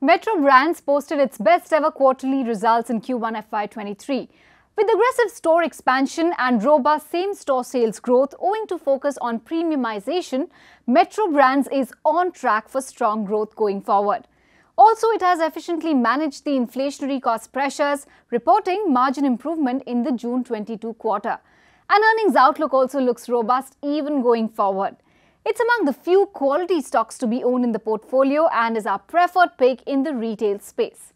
Metro Brands posted its best ever quarterly results in Q1 FY23. With aggressive store expansion and robust same-store sales growth owing to focus on premiumization, Metro Brands is on track for strong growth going forward. Also, it has efficiently managed the inflationary cost pressures, reporting margin improvement in the June 22 quarter. An earnings outlook also looks robust even going forward. It's among the few quality stocks to be owned in the portfolio and is our preferred pick in the retail space.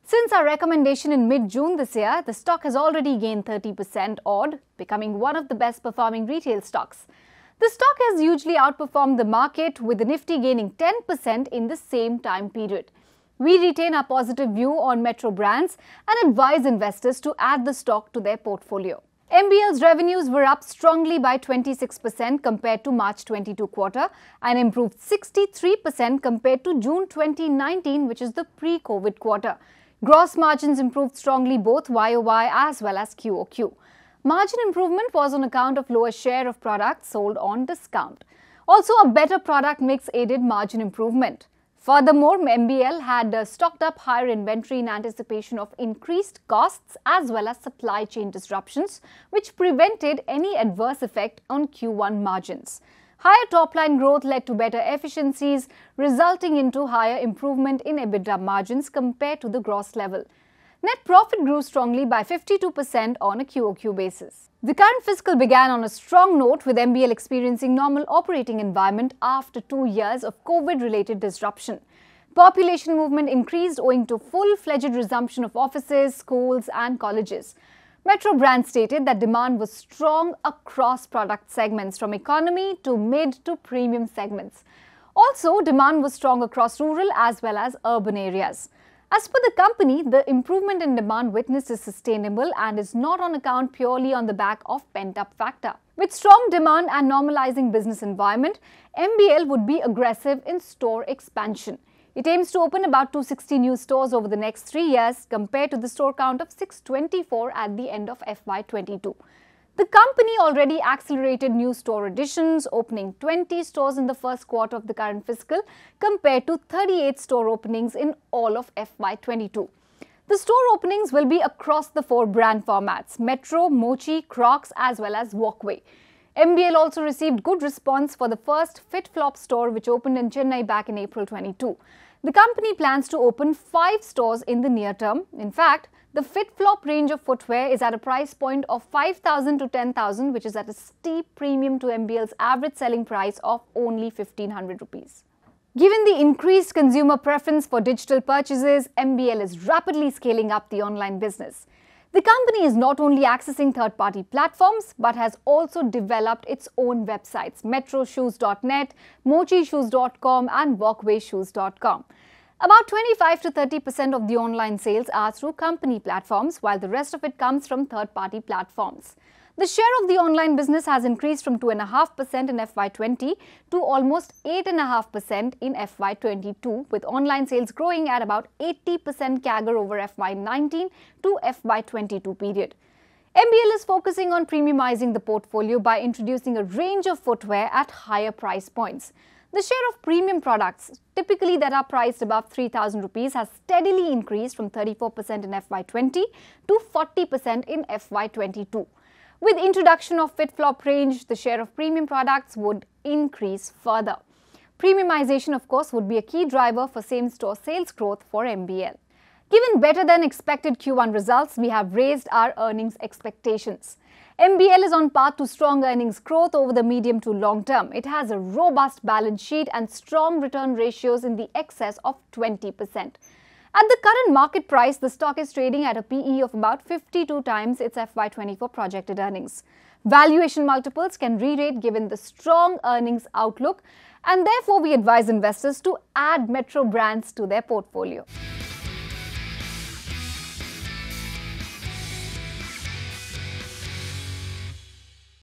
Since our recommendation in mid-June this year, the stock has already gained 30% odd, becoming one of the best performing retail stocks. The stock has hugely outperformed the market, with the Nifty gaining 10% in the same time period. We retain our positive view on Metro Brands and advise investors to add the stock to their portfolio. MBL's revenues were up strongly by 26% compared to March 22 quarter and improved 63% compared to June 2019, which is the pre-COVID quarter. Gross margins improved strongly both YOY as well as QOQ. Margin improvement was on account of lower share of products sold on discount. Also, a better product mix aided margin improvement. Furthermore, MBL had stocked up higher inventory in anticipation of increased costs as well as supply chain disruptions, which prevented any adverse effect on Q1 margins. Higher top-line growth led to better efficiencies, resulting into higher improvement in EBITDA margins compared to the gross level. Net profit grew strongly by 52% on a QOQ basis. The current fiscal began on a strong note, with MBL experiencing normal operating environment after 2 years of COVID-related disruption. Population movement increased owing to full-fledged resumption of offices, schools and colleges. Metro Brands stated that demand was strong across product segments from economy to mid to premium segments. Also, demand was strong across rural as well as urban areas. As per the company, the improvement in demand witnessed is sustainable and is not on account purely on the back of pent-up factor. With strong demand and normalizing business environment, MBL would be aggressive in store expansion. It aims to open about 260 new stores over the next 3 years compared to the store count of 624 at the end of FY22. The company already accelerated new store additions, opening 20 stores in the first quarter of the current fiscal compared to 38 store openings in all of FY22. The store openings will be across the 4 brand formats: Metro, Mochi, Crocs as well as Walkway. MBL also received good response for the first FitFlop store, which opened in Chennai back in April 22. The company plans to open 5 stores in the near term. In fact, the FitFlop range of footwear is at a price point of 5,000 to 10,000, which is at a steep premium to MBL's average selling price of only 1,500 rupees. Given the increased consumer preference for digital purchases, MBL is rapidly scaling up the online business. The company is not only accessing third-party platforms but has also developed its own websites: metroshoes.net, mochishoes.com and walkwayshoes.com. About 25 to 30% of the online sales are through company platforms, while the rest of it comes from third-party platforms. The share of the online business has increased from 2.5% in FY20 to almost 8.5% in FY22, with online sales growing at about 80% CAGR over FY19 to FY22 period. MBL is focusing on premiumizing the portfolio by introducing a range of footwear at higher price points. The share of premium products, typically that are priced above 3,000 rupees, has steadily increased from 34% in FY20 to 40% in FY22. With introduction of FitFlop range, the share of premium products would increase further. Premiumization, of course, would be a key driver for same-store sales growth for MBL. Given better than expected Q1 results, we have raised our earnings expectations. MBL is on path to strong earnings growth over the medium to long term. It has a robust balance sheet and strong return ratios in the excess of 20%. At the current market price, the stock is trading at a PE of about 52 times its FY24 projected earnings. Valuation multiples can re-rate given the strong earnings outlook, and therefore we advise investors to add Metro Brands to their portfolio.